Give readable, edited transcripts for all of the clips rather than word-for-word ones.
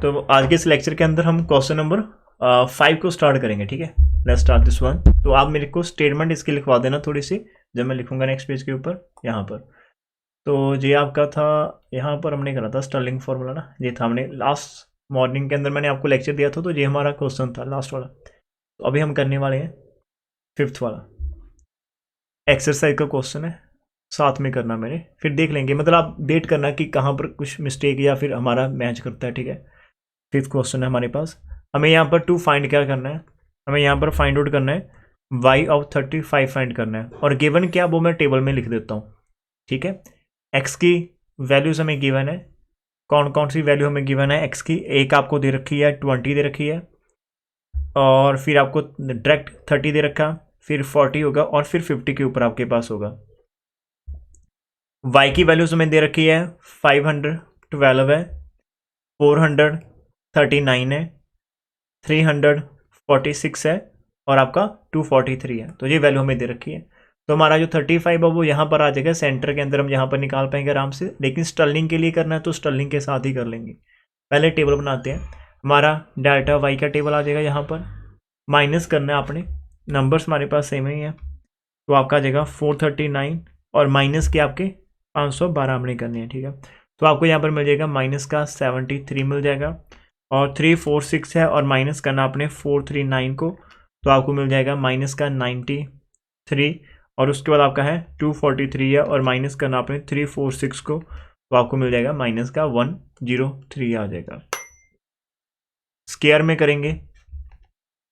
तो आज के इस लेक्चर के अंदर हम क्वेश्चन नंबर 5 को स्टार्ट करेंगे, ठीक है। Let's start this one. तो आप मेरे को स्टेटमेंट इसकी लिखवा देना थोड़ी सी, जब मैं लिखूंगा नेक्स्ट पेज के ऊपर यहाँ पर। तो ये आपका था, यहाँ पर हमने करा था स्टर्लिंग फार्मूला ना, ये था हमने लास्ट मॉर्निंग के अंदर मैंने आपको लेक्चर दिया था, तो ये हमारा क्वेश्चन था लास्ट वाला। तो अभी हम करने वाले हैं 5th वाला एक्सरसाइज का क्वेश्चन है, साथ में करना मेरे, फिर देख लेंगे, मतलब आप वेट करना कि कहाँ पर कुछ मिस्टेक या फिर हमारा मैच करता है, ठीक है। 5th क्वेश्चन है हमारे पास। हमें यहाँ पर टू फाइंड क्या करना है, हमें यहाँ पर फाइंड आउट करना है y ऑफ 35 फाइंड करना है, और गिवन क्या वो मैं टेबल में लिख देता हूँ, ठीक है। x की वैल्यूज हमें गिवन है, कौन कौन सी वैल्यू हमें गिवन है x की, एक आपको दे रखी है 20 दे रखी है, और फिर आपको डायरेक्ट 30 दे रखा, फिर 40 होगा, और फिर 50 के ऊपर आपके पास होगा। y की वैल्यूज हमें दे रखी है 512 है, 439 है, 346 है, और आपका 243 है। तो ये वैल्यू हमें दे रखी है। तो हमारा जो 35 है वो यहाँ पर आ जाएगा, सेंटर के अंदर हम यहाँ पर निकाल पाएंगे आराम से, लेकिन स्टर्लिंग के लिए करना है तो स्टर्लिंग के साथ ही कर लेंगे। पहले टेबल बनाते हैं, हमारा डाटा वाई का टेबल आ जाएगा, यहाँ पर माइनस करना है आपने, नंबर्स हमारे पास सेम ही है, तो आपका आ जाएगा 439, और माइनस के आपके 512 हमने करने हैं, ठीक है। तो आपको यहाँ पर मिल जाएगा माइनस का 73 मिल जाएगा, और 346 है, और माइनस करना आपने 439 को, तो आपको मिल जाएगा माइनस का 93, और उसके बाद आपका है 243 है, और माइनस करना आपने 346 को, तो आपको मिल जाएगा माइनस का 103 आ जाएगा। स्क्वायर में करेंगे,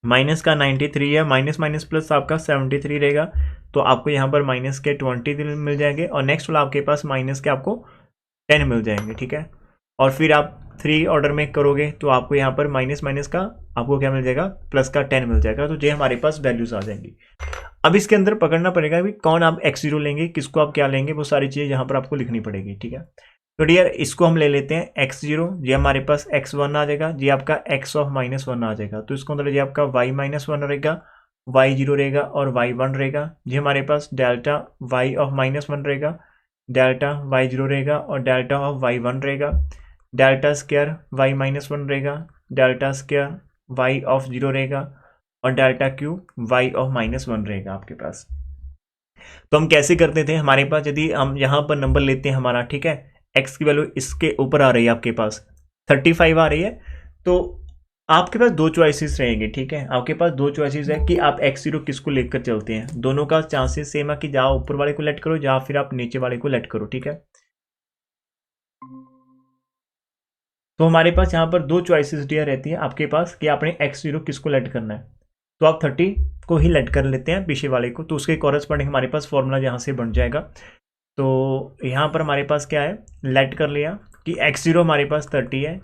माइनस का 93 है, माइनस माइनस प्लस आपका 73 रहेगा, तो आपको यहाँ पर माइनस के 20 मिल जाएंगे, और नेक्स्ट वाला आपके पास माइनस के आपको 10 मिल जाएंगे, ठीक है। और फिर आप 3 ऑर्डर में करोगे तो आपको यहाँ पर माइनस माइनस का आपको क्या मिल जाएगा, प्लस का 10 मिल जाएगा। तो ये हमारे पास वैल्यूज आ जाएंगी। अब इसके अंदर पकड़ना पड़ेगा कि कौन आप x0 लेंगे, किसको आप क्या लेंगे, वो सारी चीज़ें यहाँ पर आपको लिखनी पड़ेगी, ठीक है। तो डियर इसको हम ले लेते हैं x0, ये हमारे पास x1 आ जाएगा, ये आपका x ऑफ -1 आ जाएगा। तो इसको मतलब ये आपका y-1 रहेगा, y0 रहेगा, और y1 रहेगा। ये हमारे पास डेल्टा y ऑफ -1 रहेगा, डेल्टा y0 रहेगा, और डेल्टा ऑफ y1 रहेगा, डेल्टा स्क्वायर y-1 रहेगा, डेल्टा स्क्वायर y ऑफ 0 रहेगा, और डेल्टा क्यूब y ऑफ -1 रहेगा आपके पास। तो हम कैसे करते थे, हमारे पास यदि हम यहाँ पर नंबर लेते हैं हमारा, ठीक है, x की वैल्यू इसके ऊपर आ रही है, आपके पास 35 आ रही है, तो आपके पास दो चॉइसेस रहेंगे, ठीक है। आपके पास दो चॉइसेस है कि आप x0 किसको लेकर चलते हैं, दोनों का चांसेस सेम है कि जहाँ ऊपर वाले को लेट करो या फिर आप नीचे वाले को लेट करो, ठीक है। तो हमारे पास यहाँ पर दो चॉइसेस डियर रहती है आपके पास कि आपने x0 किसको लेट करना है, तो आप 30 को ही लेट कर लेते हैं पीछे वाले को, तो उसके कॉरेस्पॉन्डिंग हमारे पास फॉर्मूला यहाँ से बन जाएगा। तो यहाँ पर हमारे पास क्या है, लेट कर लिया कि x0 हमारे पास 30 है,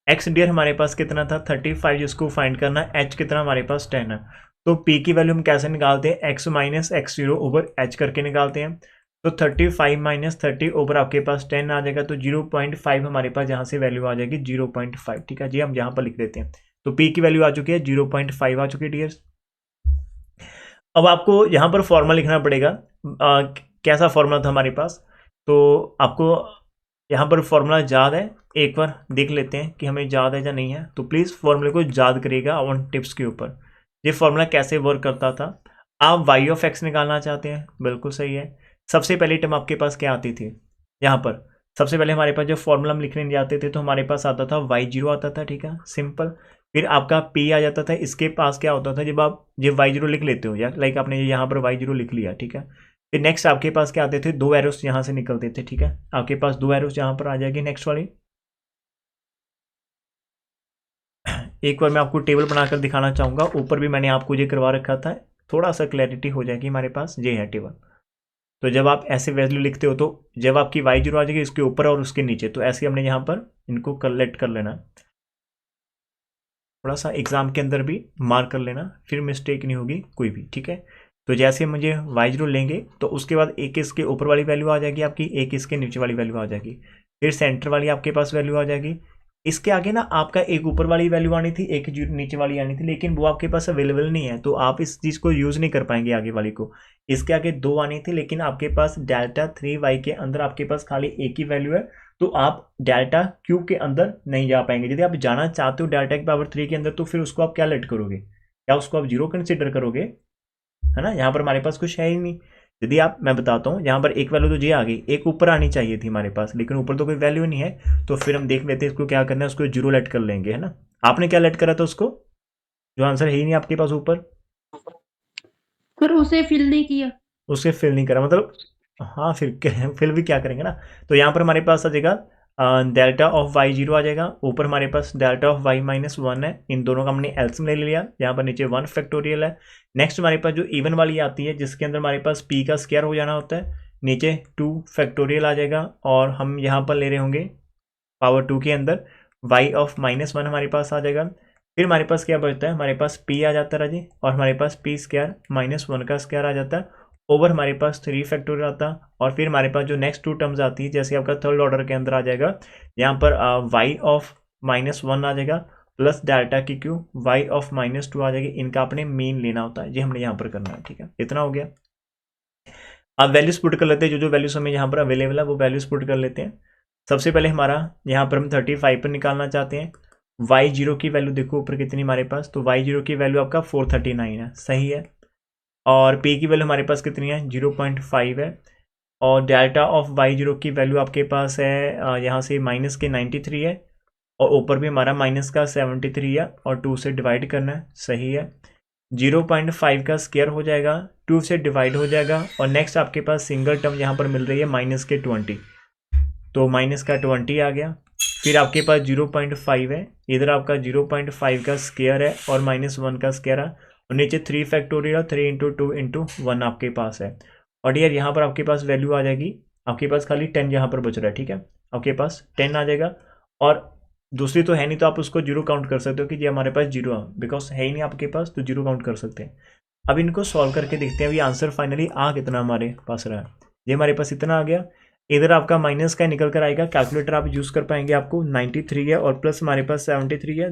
x डियर हमारे पास कितना था 35, जिसको फाइंड करना है, h कितना हमारे पास 10 है। तो p की वैल्यू हम कैसे निकालते हैं, x minus x0 over h करके निकालते हैं। तो 35 माइनस 30 ओवर आपके पास 10 आ जाएगा, तो 0.5 हमारे पास यहाँ से वैल्यू आ जाएगी 0.5, ठीक है जी। हम यहाँ पर लिख देते हैं, तो p की वैल्यू आ चुकी है 0.5 आ चुकी है डियर। अब आपको यहाँ पर फॉर्मूला लिखना पड़ेगा, कैसा फॉर्मूला था हमारे पास, तो आपको यहाँ पर फॉर्मूला याद है, एक बार देख लेते हैं कि हमें याद है या नहीं है। तो प्लीज़ फॉर्मूले को याद करिएगा ऑन टिप्स के ऊपर। ये फॉर्मूला कैसे वर्क करता था, आप y ऑफ x निकालना चाहते हैं, बिल्कुल सही है। सबसे पहली टर्म आपके पास क्या आती थी, यहाँ पर सबसे पहले हमारे पास जब फॉर्मूला हम लिखने जाते थे तो हमारे पास आता था y0 आता था, ठीक है, सिंपल। फिर आपका p आ जाता था, इसके पास क्या होता था, जब आप ये y0 लिख लेते हो या लाइक आपने यहाँ पर y0 लिख लिया, ठीक है। फिर नेक्स्ट आपके पास क्या आते थे, दो एरोस यहाँ से निकलते थे, ठीक है। आपके पास दो एरोस यहाँ पर आ जाएगी नेक्स्ट वाली। एक बार मैं आपको टेबल बनाकर दिखाना चाहूँगा, ऊपर भी मैंने आपको ये करवा रखा था, थोड़ा सा क्लैरिटी हो जाएगी। हमारे पास ये है टेबल, तो जब आप ऐसे वैल्यू लिखते हो तो जब आपकी y0 आ जाएगी इसके ऊपर और उसके नीचे, तो ऐसे हमने यहाँ पर इनको कलेक्ट कर लेना, थोड़ा सा एग्जाम के अंदर भी मार्क कर लेना, फिर मिस्टेक नहीं होगी कोई भी, ठीक है। तो जैसे मुझे y0 लेंगे तो उसके बाद एक इसके ऊपर वाली वैल्यू आ जाएगी आपकी, एक इसके नीचे वाली वैल्यू आ जाएगी, फिर सेंटर वाली आपके पास वैल्यू आ जाएगी। इसके आगे ना आपका एक ऊपर वाली वैल्यू आनी थी, एक नीचे वाली आनी थी, लेकिन वो आपके पास अवेलेबल नहीं है, तो आप इस चीज़ को यूज़ नहीं कर पाएंगे आगे वाली को। इसके आगे दो आनी थी, लेकिन आपके पास डेल्टा 3y के अंदर आपके पास खाली एक ही वैल्यू है, तो आप डेल्टा क्यू के अंदर नहीं जा पाएंगे। यदि आप जाना चाहते हो डेल्टा की पावर 3 के अंदर, तो फिर उसको आप क्या लेट करोगे, क्या उसको आप जीरो कंसिडर करोगे, है ना। यहाँ पर हमारे पास कुछ है ही नहीं। यदि आप, मैं बताता हूँ, यहाँ पर एक वैल्यू तो जी आ गई, एक ऊपर आनी चाहिए थी हमारे पास, लेकिन ऊपर तो कोई वैल्यू नहीं है, तो फिर हम देख लेते हैं इसको क्या करना है, उसको जीरो लेट कर लेंगे, है ना। आपने क्या लेट करा था उसको, जो आंसर है ही नहीं आपके पास ऊपर, फिर उसे फिल नहीं किया। उसके फिल नहीं करा मतलब, हाँ फिल भी क्या करेंगे ना। तो यहाँ पर हमारे पास आ जाएगा डेल्टा ऑफ वाई जीरो आ जाएगा, ऊपर हमारे पास delta of Y minus one है, इन दोनों का हमने एल्सियम ले लिया, यहाँ पर नीचे 1 फैक्टोरियल है। नेक्स्ट हमारे पास जो इवन वाली आती है, जिसके अंदर हमारे पास पी का स्क्वायर हो जाना होता है, नीचे 2 फैक्टोरियल आ जाएगा, और हम यहाँ पर ले रहे होंगे पावर 2 के अंदर वाई ऑफ माइनस वन हमारे पास आ जाएगा। फिर हमारे पास क्या बचता है, हमारे पास पी आ जाता है राजी, और हमारे पास पी स्क्वायर माइनस वन का स्क्वायर आ जाता है, ओवर हमारे पास 3 फैक्टोरियल आता है। और फिर हमारे पास जो नेक्स्ट 2 टर्म्स आती है, जैसे आपका थर्ड ऑर्डर के अंदर आ जाएगा, यहाँ पर वाई ऑफ माइनस वन आ जाएगा, प्लस डेल्टा की Q Y of minus two आ जाएगी। इनका अपने मीन लेना होता है, ये हमने यहाँ पर करना है, ठीक है। इतना हो गया। अब वैल्यूज पुट कर लेते हैं, जो वैल्यूज हमें यहाँ पर अवेलेबल है वो वैल्यूज पुट कर लेते हैं। सबसे पहले हमारा यहाँ पर हम 35 पर निकालना चाहते हैं। वाई जीरो की वैल्यू देखो ऊपर कितनी हमारे पास, तो वाई जीरो की वैल्यू आपका 439 है, सही है। और पी की वैल्यू हमारे पास कितनी है, 0.5 है। और डेल्टा ऑफ वाई जीरो की वैल्यू आपके पास है यहाँ से माइनस के 93 है, और ऊपर भी हमारा माइनस का 73 है, और 2 से डिवाइड करना है, सही है। 0.5 का स्क्वायर हो जाएगा, 2 से डिवाइड हो जाएगा, और नेक्स्ट आपके पास सिंगल टर्म यहाँ पर मिल रही है माइनस के 20, तो माइनस का 20 आ गया। फिर आपके पास 0.5 है, इधर आपका 0.5 का स्क्वायर है और माइनस वन का स्क्वायर है, और नीचे 3 factorial 3 into two into one आपके पास है। और यार यहाँ पर आपके पास वैल्यू आ जाएगी, आपके पास खाली 10 यहाँ पर बच रहा है, ठीक है, आपके पास 10 आ जाएगा। और दूसरी तो है नहीं, तो आप उसको जीरो काउंट कर सकते हो कि ये हमारे पास जीरो है, बिकॉज है ही नहीं आपके पास, तो जीरो काउंट कर सकते हैं। अब इनको सॉल्व करके देखते हैं, अभी आंसर फाइनली आ कितना हमारे पास रहा है। ये हमारे पास इतना आ गया, इधर आपका माइनस का निकल कर आएगा, कैलकुलेटर आप यूज़ कर पाएंगे, आपको 93 है और प्लस हमारे पास 73 है,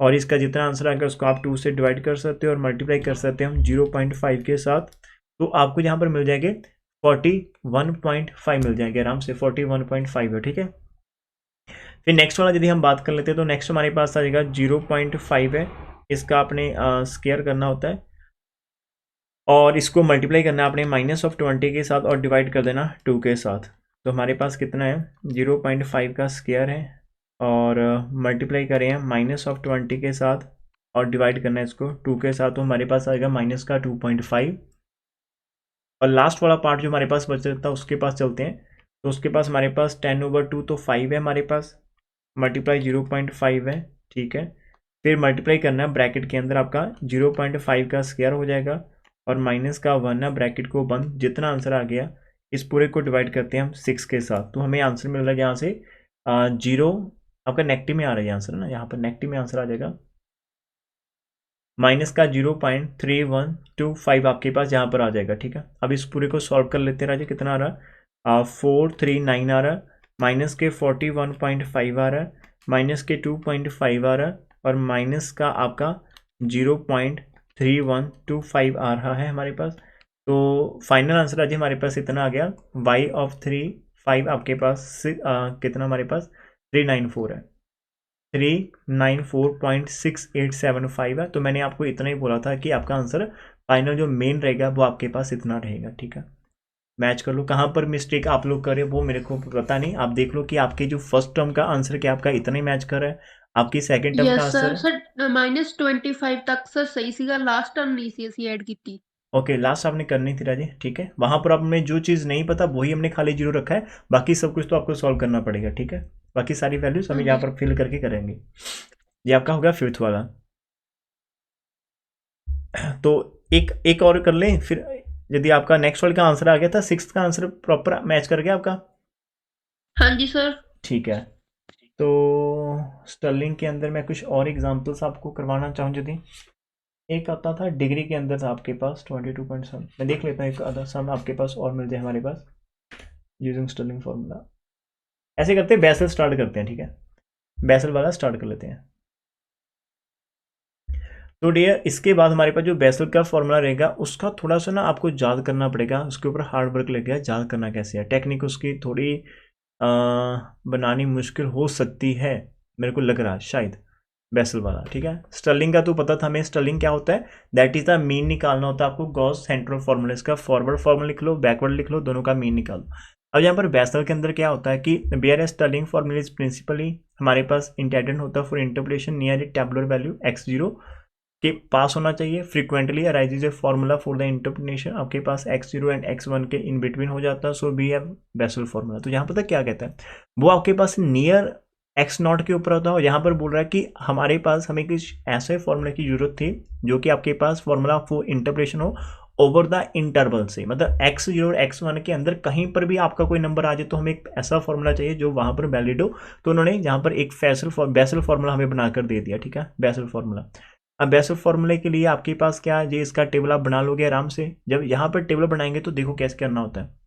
और इसका जितना आंसर आएगा उसको आप 2 से डिवाइड कर सकते हो और मल्टीप्लाई कर सकते हैं हम 0.5 के साथ, तो आपको यहाँ पर मिल जाएंगे 41.5 मिल जाएंगे आराम से, 41.5 है, ठीक है। फिर नेक्स्ट वाला यदि हम बात कर लेते हैं, तो नेक्स्ट हमारे पास आ जाएगा 0.5 है, इसका आपने स्क्वायर करना होता है, और इसको मल्टीप्लाई करना है आपने -20 के साथ और डिवाइड कर देना 2 के साथ। तो हमारे पास कितना है, 0.5 का स्क्वायर है, और मल्टीप्लाई करें हैं -20 के साथ और डिवाइड करना है इसको 2 के साथ, तो हमारे पास आएगा माइनस का 2.5। और लास्ट वाला पार्ट जो हमारे पास बचा था उसके पास चलते हैं, तो उसके पास हमारे पास 10/2 तो 5 है हमारे पास, मल्टीप्लाई 0.5 है, ठीक है। फिर मल्टीप्लाई करना है ब्रैकेट के अंदर आपका 0.5 का स्क्वायर हो जाएगा, और माइनस का 1 है, ब्रैकेट को बंद, जितना आंसर आ गया इस पूरे को डिवाइड करते हैं हम 6 के साथ, तो हमें आंसर मिल रहा है यहाँ से 0, आपका नेगेटिव में आ रहा है आंसर ना, यहाँ पर नेगेटिव में आंसर आ जाएगा माइनस का 0.3125 आपके पास यहाँ पर आ जाएगा, ठीक है। अब इस पूरे को सॉल्व कर लेते हैं राजा, कितना आ रहा है 439 आ रहा है, माइनस के 41.5 आ रहा है, माइनस के 2.5 आ रहा है, और माइनस का आपका 0.3125 आ रहा है हमारे पास। तो फाइनल आंसर आज हमारे पास इतना आ गया, वाई ऑफ 3 5 आपके पास कितना हमारे पास 394 है, 394.6875 है। तो मैंने आपको इतना ही बोला था कि आपका आंसर फाइनल जो मेन रहेगा वो आपके पास इतना रहेगा, ठीक है। मैच कर लो, कहाँ पर मिस्टेक आप लोग करें वो मेरे को पता नहीं, आप देख लो कि आपके जो फर्स्ट टर्म का आंसर क्या आपका इतना ही मैच कर रहा है, आपकी सेकंड टर्म का यस आंसर सर, है। सर -25 तक सर सही सीगा, लास्ट टर्म नहीं सी ਅਸੀਂ ऐड की। ओके, लास्ट आपने करनी थी राजे, ठीक है, वहां पर आप हमें जो चीज़ नहीं पता वही हमने खाली जीरो रखा है, बाकी सब कुछ तो आपको सॉल्व करना पड़ेगा, ठीक है। बाकी सारी वैल्यूज हाँ हमें यहाँ जी। पर फिल करके करेंगे। ये आपका हो गया फिफ्थ वाला। तो एक एक और कर लें फिर, यदि आपका नेक्स्ट वाले का आंसर आ गया था, सिक्स का आंसर प्रॉपर मैच कर गया आपका, हाँ जी सर। ठीक है। तो स्टर्लिंग के अंदर मैं कुछ और एग्जांपल्स आपको करवाना चाहूँ, यदि एक आता था डिग्री के अंदर था आपके पास 22.7, मैं देख लेता हूँ एक आधा सम आपके पास और मिल जाए हमारे पास यूजिंग स्टर्लिंग फॉर्मूला। ऐसे करते हैं, बेसल स्टार्ट करते हैं, ठीक है, बेसल वाला स्टार्ट कर लेते हैं। तो डियर इसके बाद हमारे पास जो बेसल का फॉर्मूला रहेगा उसका थोड़ा सा ना आपको याद करना पड़ेगा, उसके ऊपर हार्ड वर्क लगेगा, याद करना कैसे है, टेक्निक उसकी थोड़ी बनानी मुश्किल हो सकती है, मेरे को लग रहा है शायद बेसल वाला। ठीक है, स्टर्लिंग का तो पता था हमें, स्टर्लिंग क्या होता है, दैट इज द मीन निकालना होता है आपको। गॉस सेंट्रल फॉर्मूला, इसका फॉरवर्ड फॉर्मूला लिख लो, बैकवर्ड लिख लो, दोनों का मीन निकालो। अब यहाँ पर बेसल के अंदर क्या होता है कि बियर स्टर्लिंग फॉर्मूला इज प्रिंसिपली हमारे पास इंटेंडेड होता है for interpolation near a tabular value x0 के पास होना चाहिए। Frequently arises a formula for the interpolation, आपके पास x0 एंड x1 के इन बिटवीन हो जाता है, सो बी हैव बेसल फॉर्मूला। तो यहाँ पता क्या कहता है, वो आपके पास नियर x0 के ऊपर होता है, और यहाँ पर बोल रहा है कि हमारे पास हमें कुछ ऐसे फॉर्मूला की जरूरत थी जो कि आपके पास फॉर्मूला फॉर इंटरपोलेशन हो ओवर द इंटरवल से, मतलब x0 और x1 के अंदर कहीं पर भी आपका कोई नंबर आ जाए तो हमें एक ऐसा फॉर्मूला चाहिए जो वहां पर वैलिड हो। तो उन्होंने यहाँ पर एक बेसल फॉर्मूला हमें बनाकर दे दिया। ठीक है, बेसल फॉर्मूला। अब बेसल फॉर्मूले के लिए आपके पास क्या है, ये इसका टेबल आप बना लोगे आराम से। जब यहाँ पर टेबल बनाएंगे तो देखो कैसे करना होता है,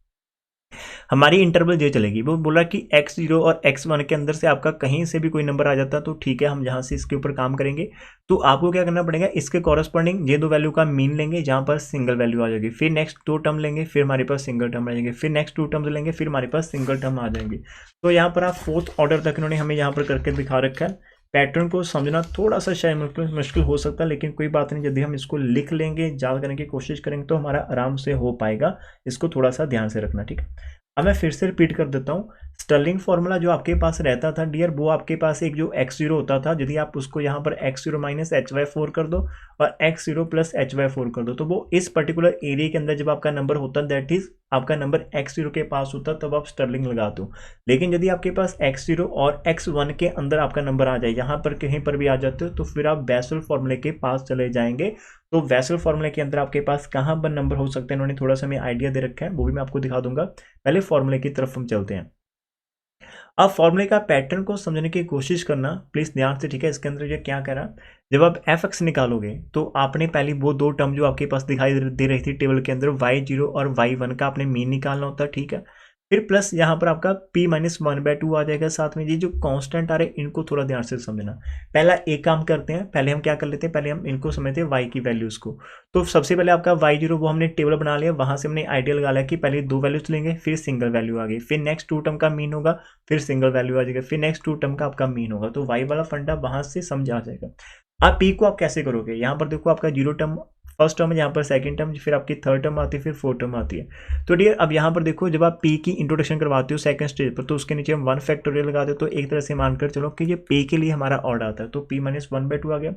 हमारी इंटरवल ये चलेगी। वो बोला कि x0 और x1 के अंदर से आपका कहीं से भी कोई नंबर आ जाता तो ठीक है, हम यहाँ से इसके ऊपर काम करेंगे। तो आपको क्या करना पड़ेगा, इसके कॉरस्पॉन्डिंग ये दो वैल्यू का मीन लेंगे जहाँ पर सिंगल वैल्यू आ जाएगी, फिर नेक्स्ट दो टर्म लेंगे, फिर हमारे पास सिंगल टर्म आ जाएंगे, फिर नेक्स्ट टू टर्म्स लेंगे, फिर हमारे पास सिंगल टर्म आ जाएंगे। तो यहाँ पर आप फोर्थ ऑर्डर तक इन्होंने हमें यहाँ पर करके दिखा रखा है। पैटर्न को समझना थोड़ा सा शायद मुश्किल हो सकता है, लेकिन कोई बात नहीं, यदि हम इसको लिख लेंगे, याद करने की कोशिश करेंगे तो हमारा आराम से हो पाएगा। इसको थोड़ा सा ध्यान से रखना, ठीक है। अब मैं फिर से रिपीट कर देता हूँ, स्टर्लिंग फॉर्मूला जो आपके पास रहता था डियर, वो आपके पास एक जो x0 होता था, यदि आप उसको यहाँ पर x0 माइनस hy4 कर दो और x0 प्लस hy4 कर दो, तो वो इस पर्टिकुलर एरिया के अंदर जब आपका नंबर होता है, दैट इज आपका नंबर x0 के पास होता है, तब आप स्टर्लिंग लगा दो। लेकिन यदि आपके पास x0 और x1 के अंदर आपका नंबर आ जाए, यहाँ पर कहीं पर भी आ जाते हो, तो फिर आप बेसल फॉर्मूले के पास चले जाएंगे। तो बेसल फॉर्मूले के अंदर आपके पास कहाँ पर नंबर हो सकते हैं, इन्होंने थोड़ा सा हमें आइडिया दे रखा है, वो भी मैं आपको दिखा दूंगा। पहले फॉर्मूले की तरफ हम चलते हैं। अब फॉर्मूले का पैटर्न को समझने की कोशिश करना प्लीज ध्यान से, ठीक है। इसके अंदर ये क्या कह रहा, जब आप f(x) निकालोगे तो आपने पहले वो दो टर्म जो आपके पास दिखाई दे रही थी टेबल के अंदर, y0 और y1 का आपने मीन निकालना होता है, ठीक है। फिर प्लस यहाँ पर आपका p माइनस 1/2 आ जाएगा साथ में। ये जो कांस्टेंट आ रहे हैं इनको थोड़ा ध्यान से समझना। पहला एक काम करते हैं, पहले हम क्या कर लेते हैं, पहले हम इनको समझते हैं y की वैल्यूज को। तो सबसे पहले आपका y0 वो हमने टेबल बना लिया, वहां से हमने आइडिया लगा लिया कि पहले दो वैल्यूज लेंगे, फिर सिंगल वैल्यू आ गई, फिर नेक्स्ट टू टर्म का मीन होगा, फिर सिंगल वैल्यू आ जाएगा, फिर नेक्स्ट टू टर्म का आपका मीन होगा। तो y वाला फंडा वहां से समझ आ जाएगा। आप p को आप कैसे करोगे, यहाँ पर देखो आपका जीरो टर्म फर्स्ट टर्म है, यहाँ पर सेकंड टर्म, फिर आपकी थर्ड टर्म आती है, फिर फोर्थ टर्म आती है। तो डियर अब यहाँ पर देखो, जब आप p की इंट्रोडक्शन करवाते हो सेकंड स्टेज पर, तो उसके नीचे हम 1 फैक्टोरियल लगा दो, तो एक तरह से मानकर चलो कि ये p के लिए हमारा ऑर्डर आता है, तो p माइनस 1/2 आ गया।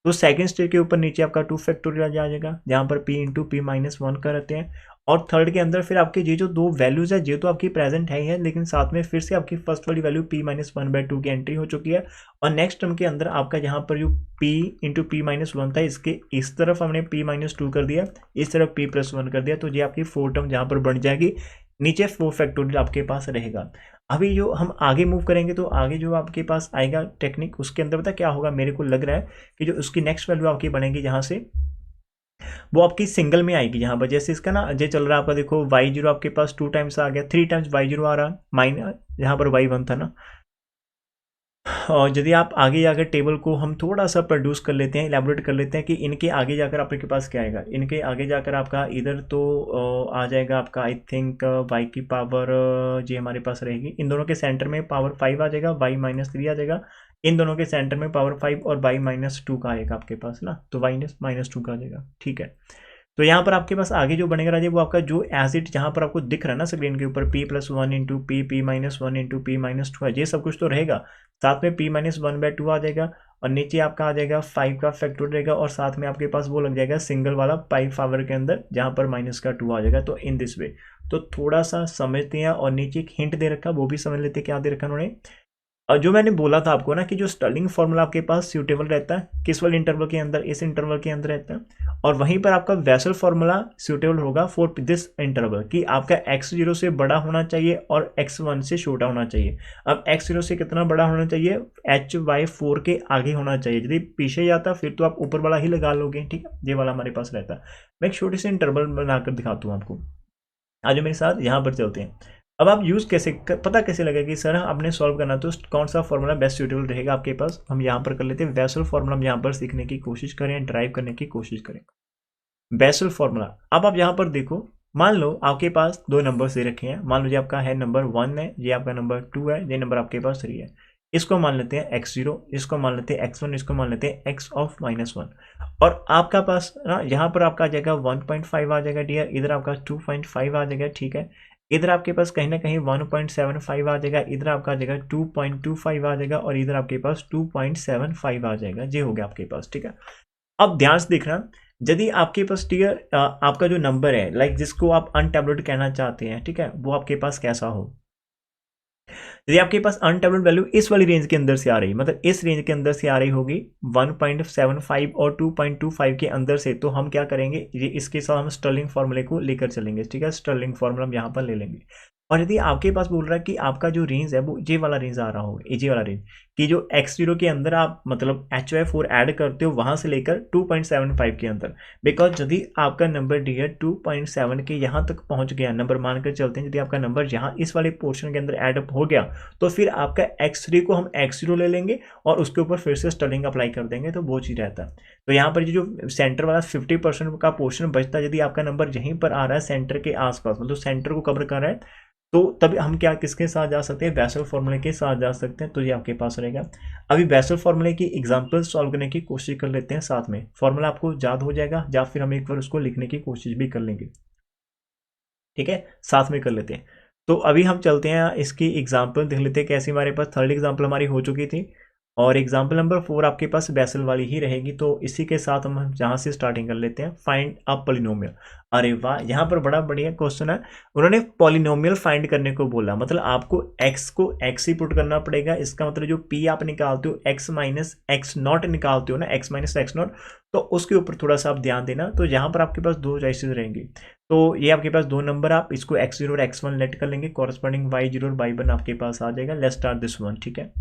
तो सेकंड स्टेज के ऊपर नीचे आपका 2 फैक्टोरियल आ जाएगा, जहाँ पर p इंटू पी माइनस 1 का रहते हैं। और थर्ड के अंदर फिर आपके ये जो दो वैल्यूज है, ये तो आपकी प्रेजेंट है ही है, लेकिन साथ में फिर से आपकी फर्स्ट वाली वैल्यू p माइनस 1/2 की एंट्री हो चुकी है। और नेक्स्ट टर्म के अंदर आपका यहाँ पर जो p इंटू पी माइनस 1 था, इसके इस तरफ हमने p माइनस 2 कर दिया, इस तरफ p प्लस 1 कर दिया, तो ये आपकी फोर टर्म जहाँ पर बन जाएगी, नीचे 4 फैक्टोरियल आपके पास रहेगा। अभी जो हम आगे मूव करेंगे, तो आगे जो आपके पास आएगा टेक्निक, उसके अंदर पता क्या होगा, मेरे को लग रहा है कि जो उसकी नेक्स्ट वैल्यू आपकी बनेगी यहाँ से, वो आपकी सिंगल में आएगी। यहाँ पर जैसे इसका ना ये चल रहा है आपका, देखो y0 आपके पास 2 टाइम्स आ गया, 3 टाइम्स y0 आ रहा, माइनस यहाँ पर y1 था ना। और यदि आप आगे जाकर टेबल को हम थोड़ा सा प्रोड्यूस कर लेते हैं, इलेबोरेट कर लेते हैं कि इनके आगे जाकर आपके पास क्या आएगा, इनके आगे जाकर आपका इधर तो आ जाएगा आपका आई थिंक y की पावर जी हमारे पास रहेगी, इन दोनों के सेंटर में पावर 5 आ जाएगा, y माइनस 3 आ जाएगा, इन दोनों के सेंटर में पावर 5 और y माइनस 2 का आएगा आपके पास ना, तो y माइनस 2 का आ जाएगा, ठीक है। तो यहाँ पर आपके पास आगे जो बनेगा राजे, वो आपका जो एज इट जहाँ पर आपको दिख रहा है ना स्क्रीन के ऊपर, p plus 1 into P minus 1 into P minus 2 है, ये सब कुछ तो रहेगा। साथ में p माइनस 1/2 आ जाएगा, और नीचे आपका आ जाएगा 5 का फैक्टर रहेगा, और साथ में आपके पास वो लग जाएगा सिंगल वाला पाई पावर के अंदर, जहाँ पर माइनस का 2 आ जाएगा। तो इन दिस वे तो थोड़ा सा समझते हैं, और नीचे एक हिंट दे रखा, वो भी समझ लेते क्या दे रखा उन्होंने। और जो मैंने बोला था आपको ना कि जो स्टर्लिंग फॉर्मूला आपके पास सूटेबल रहता है किस वाले इंटरवल के अंदर, इस इंटरवल के अंदर रहता है, और वहीं पर आपका बेसल फॉर्मूला सूटेबल होगा फॉर दिस इंटरवल, कि आपका x0 से बड़ा होना चाहिए और x1 से छोटा होना चाहिए। अब x0 से कितना बड़ा होना चाहिए, hy4 के आगे होना चाहिए, यदि पीछे जाता फिर तो आप ऊपर वाला ही लगा लोगे, ठीक है, ये वाला हमारे पास रहता है। मैं एक छोटी सी इंटरवल बनाकर दिखाता हूँ आपको, आज मेरे साथ यहाँ पर चलते हैं। अब आप यूज़ कैसे पता कैसे लगेगा कि सर आपने सॉल्व करना, तो कौन सा फॉर्मूला बेस्ट सूटेबल रहेगा आपके पास, हम यहाँ पर कर लेते हैं। बेसल फॉर्मूला हम यहाँ पर सीखने की कोशिश करें, ड्राइव करने की कोशिश करें। बेसल फॉर्मूला, अब आप यहाँ पर देखो, मान लो आपके पास दो नंबर्स दे रखे हैं, मान लो ये आपका है नंबर 1 है, ये आपका नंबर 2 है, ये नंबर आपके पास 3 है। इसको मान लेते हैं x0, इसको मान लेते हैं x1, इसको मान लेते हैं x ऑफ -1। और आपका पास ना यहाँ पर आपका आ जाएगा 1.5 आ जाएगा डियर, इधर आपका 2.5 आ जाएगा, ठीक है। इधर आपके पास कहीं ना कहीं 1.75 आ जाएगा, इधर आपका आ जाएगा 2.25 आ जाएगा, और इधर आपके पास 2.75 आ जाएगा। ये हो गया आपके पास, ठीक है। अब ध्यान से देखना, यदि आपके पास डियर आपका जो नंबर है, लाइक जिसको आप अनटेबल्ड कहना चाहते हैं, ठीक है, वो आपके पास कैसा हो। यदि आपके पास अनटेबल्ड वैल्यू इस वाली रेंज के अंदर से आ रही, मतलब इस रेंज के अंदर से आ रही होगी 1.75 और 2.25 के अंदर से, तो हम क्या करेंगे, ये इसके साथ हम स्टर्लिंग फॉर्मूले को लेकर चलेंगे, ठीक है। स्टर्लिंग फॉर्मूला हम यहाँ पर ले लेंगे। और यदि आपके पास बोल रहा है कि आपका जो रेंज है वो ये वाला रेंज आ रहा होगा, ये वाला रेंज, कि जो x0 के अंदर आप मतलब HY4 ऐड करते हो वहां से लेकर 2.75 के अंदर। बिकॉज यदि आपका नंबर डी है 2.7 के यहाँ तक पहुंच गया, नंबर मानकर चलते हैं, यदि आपका नंबर यहाँ इस वाले पोर्शन के अंदर एड अप हो गया, तो फिर आपका x3 को हम x0 ले लेंगे और उसके ऊपर फिर से स्टर्लिंग अप्लाई कर देंगे, तो वो चीज़ रहता है। तो यहाँ पर जो सेंटर वाला 50% का पोर्शन बचता है, यदि आपका नंबर यहीं पर आ रहा है सेंटर के आसपास, मतलब सेंटर को कवर कर रहा है, तो तभी हम क्या किसके साथ जा सकते हैं, बेसल फॉर्मूले के साथ जा सकते हैं। तो ये आपके पास रहेगा। अभी बेसल फॉर्मूले की एग्जांपल सॉल्व करने की कोशिश कर लेते हैं साथ में, फॉर्मूला आपको याद हो जाएगा, या फिर हम एक बार उसको लिखने की कोशिश भी कर लेंगे, ठीक है, साथ में कर लेते हैं। तो अभी हम चलते हैं इसकी एग्जांपल देख लेते हैं कैसी। हमारे पास थर्ड एग्जांपल हमारी हो चुकी थी, और एग्जांपल नंबर 4 आपके पास बेसल वाली ही रहेगी। तो इसी के साथ हम यहाँ से स्टार्टिंग कर लेते हैं, फाइंड अ पॉलिनोमियल। अरे वाह, यहाँ पर बड़ा बढ़िया क्वेश्चन है। उन्होंने पॉलिनोमियल फाइंड करने को बोला, मतलब आपको x को x ही पुट करना पड़ेगा। इसका मतलब जो p आप निकालते हो x माइनस एक्स नॉट निकालते हो ना, x माइनस एक्स नॉट, तो उसके ऊपर थोड़ा सा आप ध्यान देना। तो यहाँ पर आपके पास दो चॉइसेस रहेंगी। तो ये आपके पास दो नंबर, आप इसको x0 और x1 लेट कर लेंगे, कॉरस्पॉन्डिंग y0 और y1 आपके पास आ जाएगा। लेट्स स्टार्ट दिस वन, ठीक है।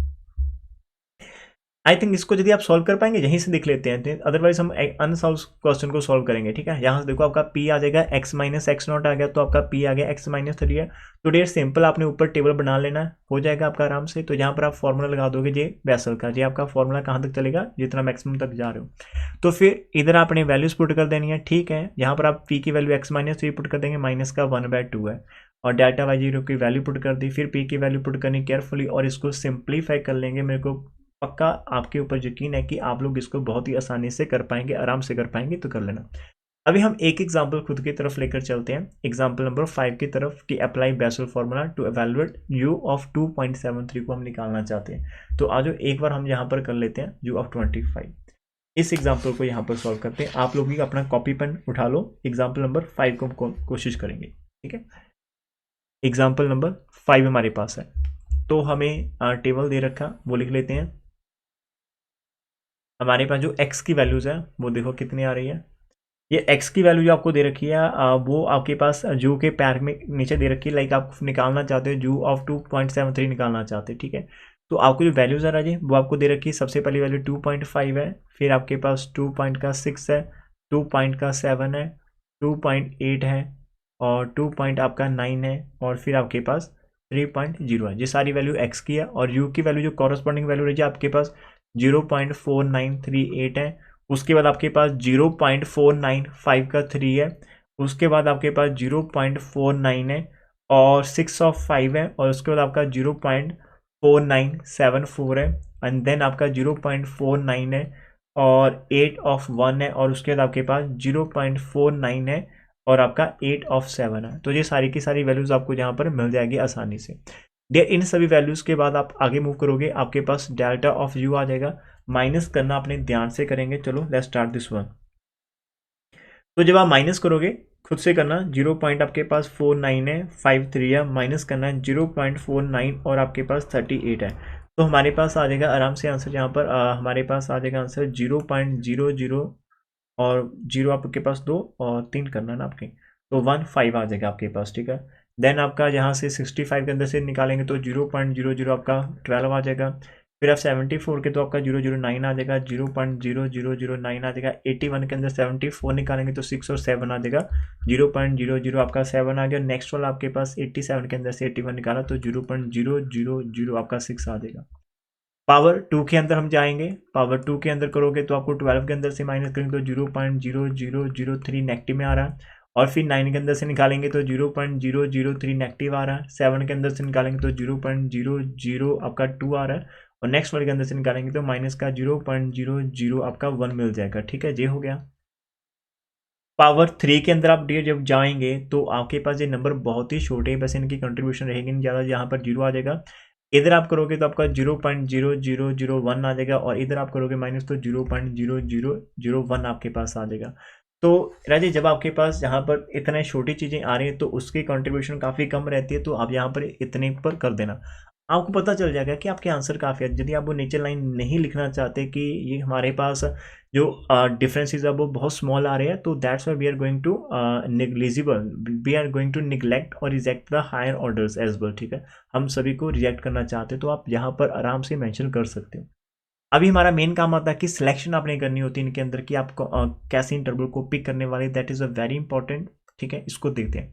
आई थिंक इसको यदि आप सॉल्व कर पाएंगे यहीं से देख लेते हैं, अदरवाइज हम अनसॉल्व क्वेश्चन को सॉल्व करेंगे, ठीक है। यहाँ से देखो आपका p आ जाएगा x माइनस एक्स नॉट आ गया, तो आपका p आ गया x माइनस 3 है। तो डेयर सिंपल आपने ऊपर टेबल बना लेना है, हो जाएगा आपका आराम से। तो यहाँ पर आप फॉर्मूला लगा दोगे जे बेसल का, जे आपका फॉर्मूला कहाँ तक चलेगा, जितना मैक्सिमम तक जा रहे हो। तो फिर इधर आपने वैल्यूज पुट कर देनी है, ठीक है। यहाँ पर आप p की वैल्यू x माइनस 3 पुट कर देंगे, माइनस का 1/2 है, और डाटा y0 की वैल्यू पुट कर दी, फिर p की वैल्यू पुट करनी केयरफुली, और इसको सिंप्लीफाई कर लेंगे। मेरे को पक्का आपके ऊपर यकीन है कि आप लोग इसको बहुत ही आसानी से कर पाएंगे, आराम से कर पाएंगे, तो कर लेना। अभी हम एक एग्जाम्पल खुद की तरफ लेकर चलते हैं, एग्जाम्पल नंबर 5 की तरफ, कि apply Bessel formula to evaluate u of 2.73 को हम निकालना चाहते हैं। तो आज एक बार हम यहाँ पर कर लेते हैं u ऑफ 25। इस एग्जाम्पल को यहाँ पर सॉल्व करते हैं। आप लोग भी अपना कॉपी पेन उठा लो, एग्जाम्पल नंबर 5 को हम कोशिश करेंगे, ठीक है। एग्जाम्पल नंबर 5 हमारे पास है, तो हमें टेबल दे रखा, वो लिख लेते हैं। हमारे पास जो x की वैल्यूज़ है वो देखो कितनी आ रही है। ये x की वैल्यू जो आपको दे रखी है वो आपके पास जू के पैर में नीचे दे रखी है, लाइक आप निकालना चाहते हो जू ऑफ 2.73 निकालना चाहते हैं, ठीक है। तो आपको जो वैल्यूज़ आ रही है वो आपको दे रखी है। सबसे पहली वैल्यू 2.5 है, फिर आपके पास 2.6 है, 2.7 है, 2.8 है, और 2.9 है, और फिर आपके पास 3.0 है। ये सारी वैल्यू x की है, और u की वैल्यू जो कॉरस्पॉन्डिंग वैल्यू रही है आपके पास 0.4938 है। उसके बाद आपके पास 0.495 का 3 है, उसके बाद आपके पास 0.49 है, और 6 ऑफ 5 है, और उसके बाद आपका 0.4974 है, एंड देन आपका 0.49 है, और 8 ऑफ 1 है, और उसके बाद आपके पास 0.49 है, और आपका 8 ऑफ 7 है। तो ये सारी की सारी वैल्यूज आपको यहाँ पर मिल जाएगी आसानी से। इन सभी वैल्यूज के बाद आप आगे मूव करोगे, आपके पास डेल्टा ऑफ u आ जाएगा। माइनस करना अपने ध्यान से करेंगे। चलो लेट्स स्टार्ट दिस वन। तो जब आप माइनस करोगे खुद से करना, 0. आपके पास 49 है, 53 है, माइनस करना है 0.49 और आपके पास 38 है। तो हमारे पास आ जाएगा आराम से आंसर, यहाँ पर हमारे पास आ जाएगा आंसर 0.00 और 0 आपके पास 2 और 3 करना ना आपके, तो 15 आ जाएगा आपके पास, ठीक है। देन आपका यहाँ से 65 के अंदर से निकालेंगे तो 0.00 आपका 12 आ जाएगा। फिर आप 74 के तो आपका 009 आ जाएगा, 0.0009 आ जाएगा। 81 के अंदर 74 निकालेंगे तो 6 और 7 आ जाएगा, 0.00 आपका 7 आ गया। नेक्स्ट वाला आपके पास 87 के अंदर से 81 निकाला तो 0.000 आपका 6 आ जाएगा। पावर 2 के अंदर हम जाएंगे, पावर 2 के अंदर करोगे तो आपको 12 के अंदर से माइनस करेंगे तो 0.0003 नेगेटिव में आ रहा है, और फिर 9 के अंदर से निकालेंगे तो 0.003 नेगेटिव आ रहा है, 7 के अंदर से निकालेंगे तो 0.00 आपका 2 आ रहा है, और नेक्स्ट वाले के अंदर से निकालेंगे तो माइनस का 0.00 आपका 1 मिल जाएगा। ठीक है, ये हो गया। पावर 3 के अंदर आप डी जब जाएंगे तो आपके पास ये नंबर बहुत ही छोटे हैं, बस इनकी कंट्रीब्यूशन रहेगी नहीं ज़्यादा, यहाँ पर 0 आ जाएगा। इधर आप करोगे तो आपका 0.0001 आ जाएगा, और इधर आप करोगे माइनस तो 0.0001 आपके पास आ जाएगा। तो राजे जब आपके पास यहाँ पर इतने छोटी चीज़ें आ रही हैं तो उसकी कंट्रीब्यूशन काफ़ी कम रहती है, तो आप यहाँ पर इतने पर कर देना, आपको पता चल जाएगा कि आपके आंसर काफ़ी है। यदि आप वो नीचे लाइन नहीं लिखना चाहते कि ये हमारे पास जो डिफरेंसेस है वो बहुत स्मॉल आ रहे हैं, तो that's why we are going to negligible, we are going to neglect और reject the higher orders as well. ठीक है, हम सभी को रिजेक्ट करना चाहते हैं, तो आप यहाँ पर आराम से मेंशन कर सकते हो। अभी हमारा मेन काम आता है कि सिलेक्शन आपने करनी होती है इनके अंदर कि आपको कैसे इंटरवल को पिक करने वाले, that is a very important. ठीक है, इसको देखते हैं।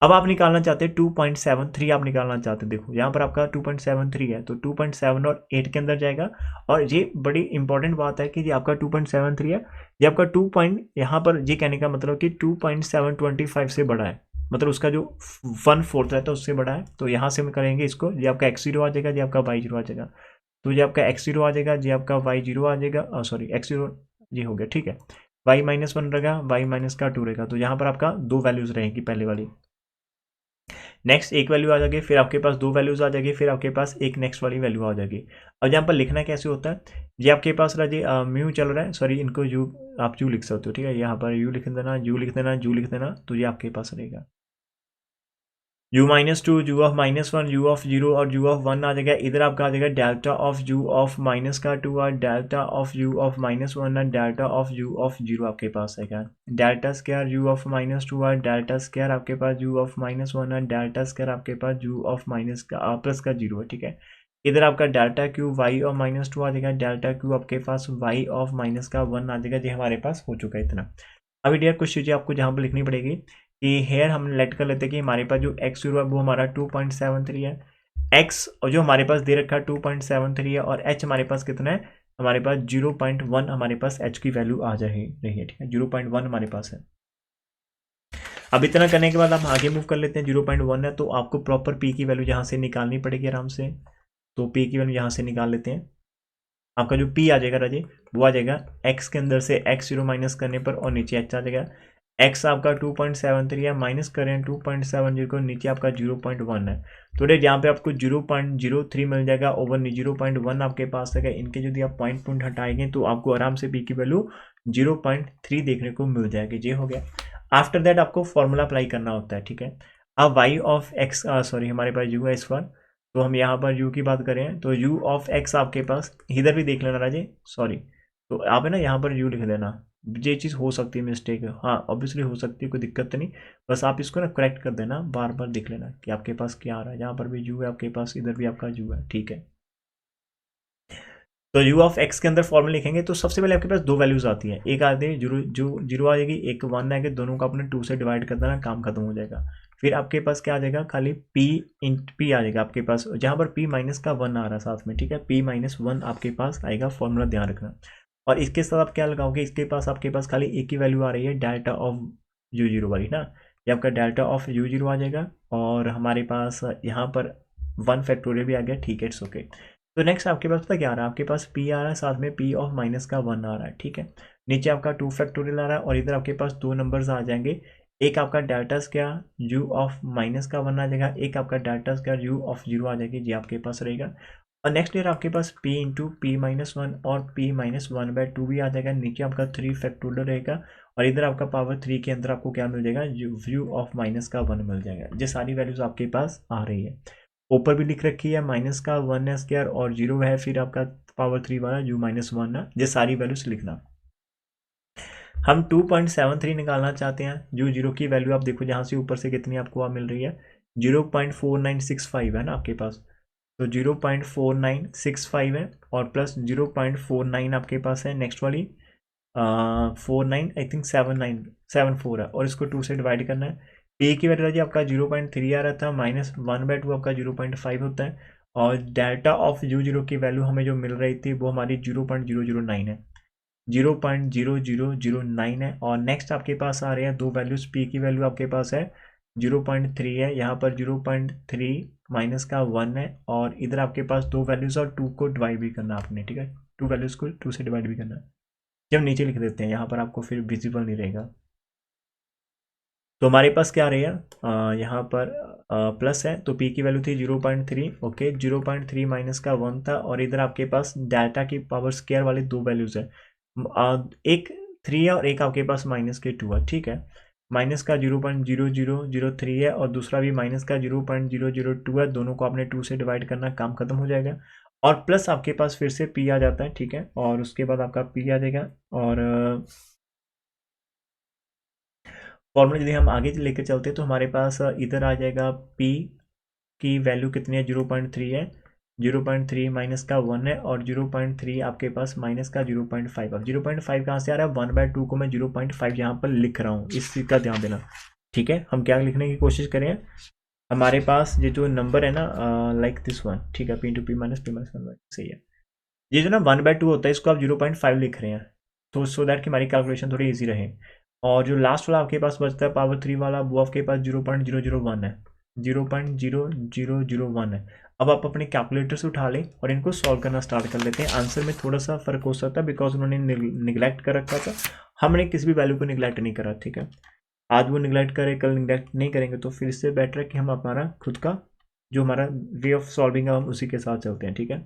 अब आप निकालना चाहते हैं 2.73, आप निकालना चाहते हैं, देखो यहाँ पर आपका 2.73 है, तो 2.7 और 8 के अंदर जाएगा। और ये बड़ी इंपॉर्टेंट बात है कि ये आपका 2.73 है, ये आपका 2 पॉइंट, यहाँ पर ये कहने का मतलब कि 2.725 से बड़ा है, मतलब उसका जो 1/4 रहता है उससे बड़ा है। तो यहाँ से हम करेंगे इसको, ये आपका x0 आ जाएगा, ये आपका y0 आ जाएगा, तो ये आपका x0 आ जाएगा, ये आपका y0 आ जाएगा, सॉरी x0 ये हो गया। ठीक है, y-1 रहेगा, y-2 रहेगा, तो यहाँ पर आपका दो वैल्यूज रहेगी पहले वाली, नेक्स्ट एक वैल्यू आ जाएगी, फिर आपके पास दो वैल्यूज आ जाएगी, फिर आपके पास एक नेक्स्ट वाली वैल्यू आ जाएगी। अब यहाँ पर लिखना कैसे होता है, ये आपके पास राजे म्यू चल रहा है, सॉरी इनको यू, आप यू लिख सकते हो। ठीक है, यहाँ पर यू लिख देना, यू लिख देना, यू लिख देना, तो ये आपके पास रहेगा u-2, u of -1, u of 0 और u ऑफ 1 आ जाएगा। इधर आपका आ जाएगा डेल्टा ऑफ u ऑफ -2 और डेल्टा ऑफ u ऑफ -1 और डेल्टा ऑफ u ऑफ 0 आपके पास आएगा। डेल्टा स्क्वायर u ऑफ -2 और डेल्टा स्क्वायर आपके पास u ऑफ -1 और डेल्टा स्क्वायर आपके पास u ऑफ प्लस का 0 है। ठीक है, इधर आपका डेल्टा क्यू y ऑफ -2 आ जाएगा, डेल्टा क्यू आपके पास y ऑफ -1 आ जाएगा। ये हमारे पास हो चुका है इतना। अभी डियर कुछ चीज़ें आपको जहाँ पर लिखनी पड़ेगी कि हेयर हम लेट कर लेते हैं कि हमारे पास जो x0 है वो हमारा 2.73 है, x और जो हमारे पास दे रखा है 2.73 है, और h हमारे पास कितना है, हमारे पास 0.1 हमारे पास h की वैल्यू आ जा रही है। ठीक है, 0.1 हमारे पास है। अब इतना करने के बाद हम आगे मूव कर लेते हैं, 0.1 है तो आपको प्रॉपर p की वैल्यू यहाँ से निकालनी पड़ेगी आराम से, तो p की वैल्यू यहाँ से निकाल लेते हैं। आपका जो p आ जाएगा राजे वो आ जाएगा x के अंदर से x0 माइनस करने पर, और नीचे h आ जाएगा। x आपका 2.73 है, माइनस करें 2.70 को, नीचे आपका 0.1 है, तो रेट यहाँ पे आपको 0.03 मिल जाएगा, ओवर 0.1 आपके पास है। इनके यदि आप पॉइंट आएंगे तो आपको आराम से p की वैल्यू 0.3 देखने को मिल जाएगी। ये हो गया। आफ्टर दैट आपको फॉर्मूला अप्लाई करना होता है। ठीक है, अब y ऑफ x, सॉरी हमारे पास u है इस पर, तो हम यहाँ पर u की बात करें तो u ऑफ x आपके पास, इधर भी देख लेना राजे, सॉरी, तो आप है ना यहाँ पर u लिख देना, ये चीज़ हो सकती है मिस्टेक है, हाँ ऑब्वियसली हो सकती है, कोई दिक्कत तो नहीं, बस आप इसको ना करेक्ट कर देना, बार बार देख लेना कि आपके पास क्या आ रहा है। यहाँ पर भी u है आपके पास, इधर भी आपका u है। ठीक है, तो u ऑफ x के अंदर फॉर्मूला लिखेंगे तो सबसे पहले आपके पास दो वैल्यूज आती है, एक आती है जीरो आ जाएगी, एक 1 आएगी, दोनों को अपने 2 से डिवाइड कर देना, काम खत्म हो जाएगा। फिर आपके पास क्या आ जाएगा, खाली p इंट p आ जाएगा आपके पास, जहाँ पर p माइनस का 1 आ रहा है साथ में। ठीक है, p-1 आपके पास आएगा, फॉर्मूला ध्यान रखना। और इसके साथ आप क्या लगाओगे, इसके पास आपके पास खाली एक ही वैल्यू आ रही है, डेल्टा ऑफ u0 वाली ना, ये आपका डेल्टा ऑफ u0 आ जाएगा, और हमारे पास यहाँ पर 1 फैक्टोरियल भी आ गया। ठीक है, इट्स ओके। तो नेक्स्ट आपके पास पता क्या आ रहा है, आपके पास p आ रहा है, साथ में p ऑफ -1 आ रहा है। ठीक है, नीचे आपका 2 फैक्टोरियल आ रहा है, और इधर आपके पास दो नंबर्स आ जाएंगे, एक आपका डेल्टा स्क्वायर u ऑफ -1 आ जाएगा, एक आपका डेल्टा स्क्वायर u ऑफ 0 आ जाएगी, ये आपके पास रहेगा। और नेक्स्ट ईयर आपके पास p इंटू p-1 और p-1/2 भी आ जाएगा, नीचे आपका 3 फैक्टोरियल रहेगा, और इधर आपका पावर 3 के अंदर आपको क्या मिल जाएगा, u ऑफ -1 मिल जाएगा। ये सारी वैल्यूज आपके पास आ रही है, ऊपर भी लिख रखी है -1 है स्क्वायर और 0 है, फिर आपका पावर 3 वाला u-1 है, ये सारी वैल्यूज लिखना। हम 2.73 निकालना चाहते हैं, जो 0 की वैल्यू आप देखो जहाँ से ऊपर से कितनी आपको मिल रही है, 0.4965 है ना आपके पास, तो 0.4965 है, और प्लस 0.49 आपके पास है नेक्स्ट वाली 49 आई थिंक 7974 है, और इसको 2 से डिवाइड करना है। पे की वैल्यू जी आपका 0.3 आ रहा था, -1/2 आपका 0.5 होता है, और डेल्टा ऑफ u0 की वैल्यू हमें जो मिल रही थी वो हमारी 0.009 है। 0.0009 है। और नेक्स्ट आपके पास आ रहे हैं दो वैल्यूज, पी की वैल्यू आपके पास है 0.3 है, यहाँ पर 0.3 माइनस का 1 है, और इधर आपके पास दो वैल्यूज और 2 को डिवाइड भी करना आपने, ठीक है, टू वैल्यूज को 2 से डिवाइड भी करना है। जब नीचे लिख देते हैं, यहाँ पर आपको फिर विजिबल नहीं रहेगा। तो हमारे पास क्या रहेगा, यहाँ पर प्लस है, तो पी की वैल्यू थी 0.3, ओके, 0.3 माइनस का 1 था, और इधर आपके पास डाटा की पावर स्क्वायर वाले दो वैल्यूज है, एक 3 है और एक आपके पास माइनस के 2 है, ठीक है। माइनस का 0.0003 है और दूसरा भी माइनस का 0.002 है, दोनों को आपने 2 से डिवाइड करना, काम खत्म हो जाएगा। और प्लस आपके पास फिर से पी आ जाता है, ठीक है, और उसके बाद आपका पी आ जाएगा। और फॉर्मूला यदि हम आगे लेकर चलते हैं तो हमारे पास इधर आ जाएगा पी की वैल्यू कितनी है, 0.3 है, 0.3 माइनस का 1 है, और 0.3 आपके पास माइनस का 0.5। अब 0.5 कहाँ से आ रहा है, 1/2 को मैं 0.5 यहाँ पर लिख रहा हूँ, इस चीज़ का ध्यान देना, ठीक है। हम क्या लिखने की कोशिश करें, हमारे पास ये जो नंबर है ना, लाइक दिस वन, ठीक है, p माइनस 1, सही है। ये जो ना 1/2 होता है, इसको आप 0.5 लिख रहे हैं, तो सो दैट कि हमारी कैलकुलेशन थोड़ी ईजी रहे। और जो लास्ट वाला आपके पास बचता है पावर 3 वाला, वो आपके पास 0.001 है, 0.0001 है। अब आप अपने कैलकुलेटर से उठा लें और इनको सॉल्व करना स्टार्ट कर लेते हैं। आंसर में थोड़ा सा फर्क हो सकता है बिकॉज उन्होंने निगलेक्ट कर रखा था, हमने किसी भी वैल्यू को निगलेक्ट नहीं करा, ठीक है। आज वो निगलेक्ट करे, कल निगलेक्ट नहीं करेंगे, तो फिर इससे बेटर है कि हम हमारा खुद का जो हमारा वे ऑफ सॉल्विंग है हम उसी के साथ चलते हैं, ठीक है।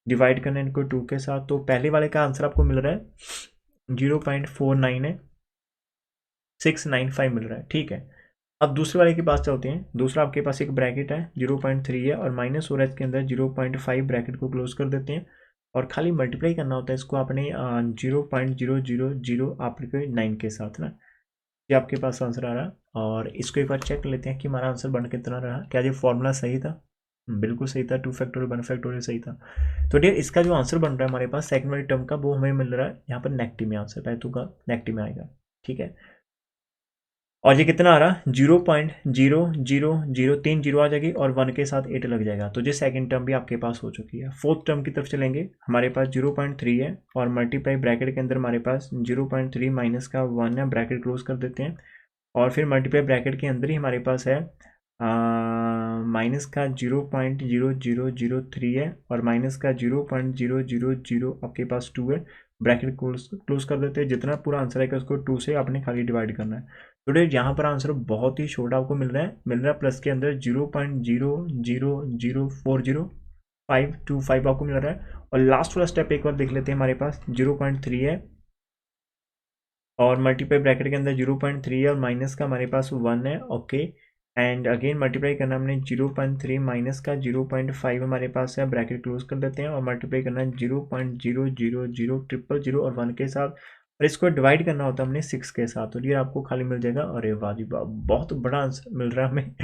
डिवाइड करना है इनको 2 के साथ, तो पहले वाले का आंसर आपको मिल रहा है 0.49 है, 695 मिल रहा है, ठीक है। अब दूसरे वाले के पास चलते हैं। दूसरा आपके पास एक ब्रैकेट है 0.3 है और माइनस हो रहा है, इसके अंदर 0.5 ब्रैकेट को क्लोज कर देते हैं और खाली मल्टीप्लाई करना होता है इसको आपने 0.0009 के साथ ना, ये आपके पास आंसर आ रहा है। और इसको एक बार चेक कर लेते हैं कि हमारा आंसर बन कितना रहा, क्या ये फॉर्मूला सही था, बिल्कुल सही था, 2 फैक्टोरियल 1 फैक्टोरियल सही था। तो डियर इसका जो आंसर बन रहा है हमारे पास सेकंड वाली टर्म का, वो हमें मिल रहा है यहाँ पर नेगेटिव में, आंसर पहले का नेगेटिव में आएगा, ठीक है। और ये कितना आ रहा, 0.000 जीरो आ जाएगी और 1 के साथ 8 लग जाएगा, तो ये सेकंड टर्म भी आपके पास हो चुकी है। फोर्थ टर्म की तरफ चलेंगे, हमारे पास 0.3 है और मल्टीप्लाई ब्रैकेट के अंदर हमारे पास 0.3 माइनस का 1 है, ब्रैकेट क्लोज कर देते हैं, और फिर मल्टीप्लाई ब्रैकेट के अंदर ही हमारे पास है माइनस का 0.0003 है और माइनस का 0.000 आपके पास 2 है, ब्रैकेट क्लोज कर देते हैं। जितना पूरा आंसर है उसको 2 से आपने खाली डिवाइड करना है। तो डेट यहाँ पर आंसर बहुत ही छोटा आपको मिल रहा है प्लस के अंदर 0.000525 आपको मिल रहा है। और लास्ट वाला स्टेप एक बार देख लेते हैं, हमारे पास 0.3 है और मल्टीप्लाई ब्रैकेट के अंदर 0.3 है और माइनस का हमारे पास 1 है, ओके। एंड अगेन मल्टीप्लाई करना हमने 0.3 माइनस का 0.5 हमारे पास है, ब्रैकेट क्लोज कर देते हैं और मल्टीप्लाई करना है 0.00000 और 1 के साथ, और इसको डिवाइड करना होता है हमने 6 के साथ, और ये आपको खाली मिल जाएगा। अरे वाह जी वाह, बहुत बड़ा आंसर मिल रहा है हमें,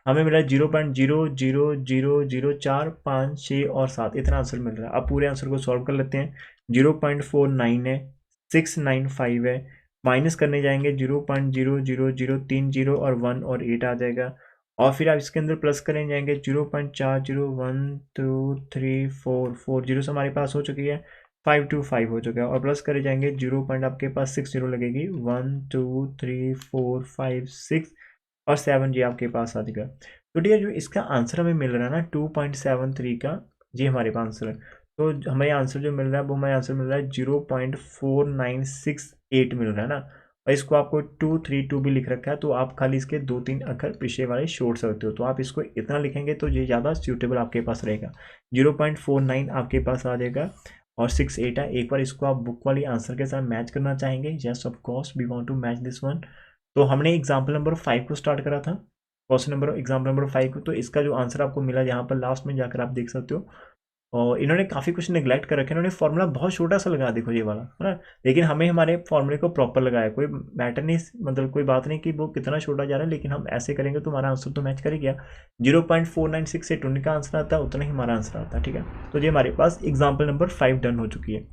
हमें मिला 0.0000456 और 7, इतना आंसर मिल रहा है। अब पूरे आंसर को सॉल्व कर लेते हैं। 0.49 है, 695 है, माइनस करने जाएंगे 0.00030 और 1 और 8 आ जाएगा, और फिर आप इसके अंदर प्लस करने जाएंगे 0.401234 जीरो से हमारे पास हो चुकी है, 525 हो चुका है, और प्लस करे जाएंगे 0 पॉइंट आपके पास 6 जीरो लगेगी, 1 2 3 4 5 6 और 7 जी आपके पास आ जाएगा। तो डियर जो इसका आंसर हमें मिल रहा है ना 2.73 का, ये हमारे पास आंसर है। तो हमें आंसर जो मिल रहा है वो हमें आंसर मिल रहा है 0.4968 मिल रहा है ना, और इसको आपको 232 भी लिख रखा है, तो आप खाली इसके 2-3 अक्षर पीछे वाले छोड़ सकते हो, तो आप इसको इतना लिखेंगे तो ये ज़्यादा सूटेबल आपके पास रहेगा। 0.49 आपके पास आ जाएगा और 68 है। एक बार इसको आप बुक वाली आंसर के साथ मैच करना चाहेंगे, yes of course we want to match this one. तो हमने एग्जाम्पल नंबर 5 को स्टार्ट करा था, क्वेश्चन नंबर एग्जाम्पल नंबर 5 को, तो इसका जो आंसर आपको मिला यहाँ पर लास्ट में जाकर आप देख सकते हो। और इन्होंने काफ़ी कुछ निगलेक्ट कर रखे, इन्होंने फॉर्मूला बहुत छोटा सा लगा, देखो ये वाला है ना, लेकिन हमें हमारे फॉर्मूले को प्रॉपर लगाया, कोई मैटर नहीं, मतलब कोई बात नहीं कि वो कितना छोटा जा रहा है, लेकिन हम ऐसे करेंगे तो हमारा आंसर तो मैच कर ही गया। 0.4968 उनका आंसर आता है, उतना ही हमारा आंसर आता है, ठीक है। तो ये हमारे पास एग्जाम्पल नंबर 5 डन हो चुकी है।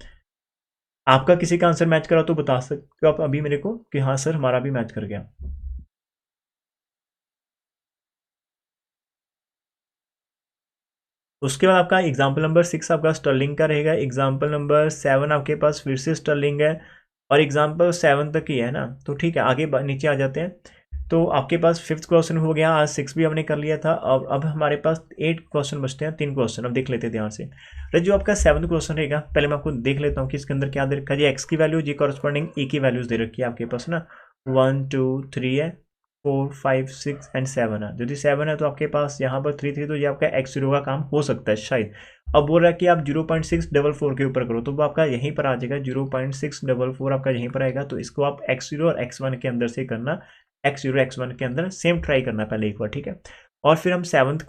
आपका किसी का आंसर मैच करा तो बता सकते हो आप अभी मेरे को कि हाँ सर हमारा भी मैच कर गया। उसके बाद आपका एग्जाम्पल नंबर 6 आपका स्टर्लिंग का रहेगा, एग्जाम्पल नंबर 7 आपके पास फिर से स्टर्लिंग है, और एग्जाम्पल 7 तक ही है ना। तो ठीक है, आगे नीचे आ जाते हैं। तो आपके पास 5th क्वेश्चन हो गया, आज 6 भी हमने कर लिया था। अब हमारे पास 8 क्वेश्चन बचते हैं, 3 क्वेश्चन अब देख लेते हैं ध्यान से। जो आपका 7th क्वेश्चन रहेगा, पहले मैं आपको देख लेता हूँ कि इसके अंदर क्या दे रखा है। जी एक्स की वैल्यू, जी कॉरस्पॉन्डिंग ए की वैल्यूज दे रखी है आपके पास ना, 1 2 3 है, 4 5 6 एंड 7 है। यदि 7 है तो आपके पास यहाँ पर 3 3, तो ये आपका एक्स जीरो का काम हो सकता है शायद। अब बोल रहा है कि आप 0.644 के ऊपर करो, तो वो आपका यहीं पर आ जाएगा, 0.644 आपका यहीं पर आएगा। तो इसको आप एक्स जीरो और एक्स वन के अंदर से करना, एक्स जीरो एक्स वन के अंदर सेम ट्राई करना पहले एक बार, ठीक है। और फिर हम 8th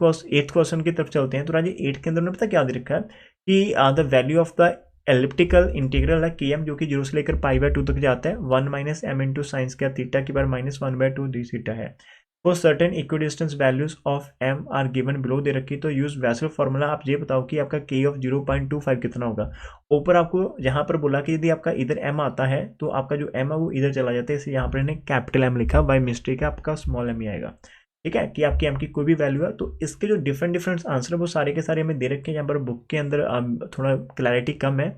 क्वेश्चन की तरफ चलते हैं। तो राजी 8 के अंदर में पता क्या दे रखा है कि the value of the elliptical integral है के एम, जो कि 0 से लेकर π/2 तक जाता है, 1 minus M into sine square theta की बार -1/2 डी थीटा है। For certain equidistance values of M are given below दे रखी। तो यूज वैसल फॉर्मूला। आप ये बताओ कि आपका के ऑफ 0.25 कितना होगा। ऊपर आपको यहाँ पर बोला कि यदि आपका इधर एम आता है तो आपका जो एम है वो इधर चला जाता है, इसलिए यहाँ पर इन्हें कैपिटल एम लिखा, बाय मिस्टेक है आपका स्मॉल एम ही आएगा, ठीक है। कि आपकी एम की कोई भी वैल्यू है। तो इसके जो डिफरेंट आंसर है वो सारे के सारे हमें दे रखे हैं। यहाँ पर बुक के अंदर थोड़ा क्लैरिटी कम है,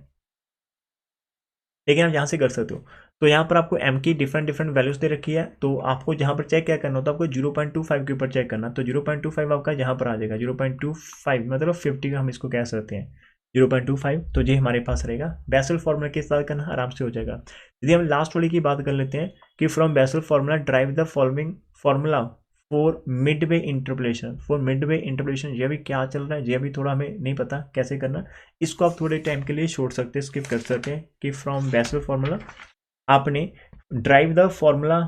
लेकिन आप यहाँ से कर सकते हो। तो यहाँ पर आपको एम की डिफरेंट वैल्यूज दे रखी है। तो आपको जहाँ पर चेक क्या करना होता है, आपको 0.25 के ऊपर चेक करना। तो 0.25 आपका यहाँ पर आ जाएगा, 0.25 मतलब 50 का हम इसको कह सकते हैं, 0.25। तो ये हमारे पास रहेगा। बेसल फॉर्मूला के साथ करना आराम से हो जाएगा। यदि हम लास्ट वाली की बात कर लेते हैं कि from Bessel formula derive the following formula for midway interpolation. For midway interpolation ये भी क्या चल रहा है, ये भी थोड़ा हमें नहीं पता कैसे करना। इसको आप थोड़े टाइम के लिए छोड़ सकते हैं, स्किप कर सकते हैं। कि फ्रॉम बेसल फॉर्मूला आपने drive the formula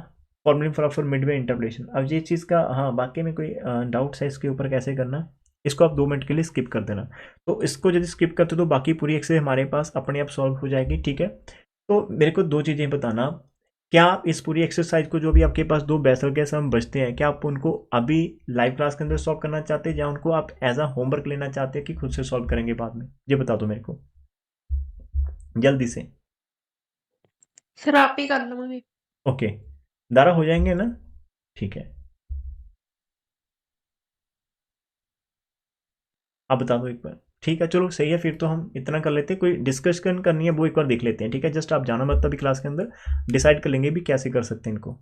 for midway interpolation. अब ये चीज़ का हाँ बाकी में कोई डाउट्स है इसके ऊपर कैसे करना, इसको आप 2 मिनट के लिए स्किप कर देना। तो इसको यदि स्किप करते तो बाकी पूरी एक्सरसाइज हमारे पास अपने आप सॉल्व हो जाएगी, ठीक है। तो मेरे को 2 चीज़ें बताना, क्या आप इस पूरी एक्सरसाइज को जो भी आपके पास 2 बेसल के सम बचते हैं, क्या आप उनको अभी लाइव क्लास के अंदर सॉल्व करना चाहते हैं, या उनको आप एज अ होमवर्क लेना चाहते हैं कि खुद से सॉल्व करेंगे बाद में? ये बता दो मेरे को जल्दी से। सर आप ही कर लो मुझे। ओके, दारा हो जाएंगे ना, ठीक है। आप बता दो एक बार, ठीक है चलो सही है। फिर तो हम इतना कर लेते हैं, कोई डिस्कशन करनी है वो एक बार देख लेते हैं, ठीक है। जस्ट आप जाना मत अभी क्लास के अंदर, डिसाइड कर लेंगे भी कैसे कर सकते हैं इनको।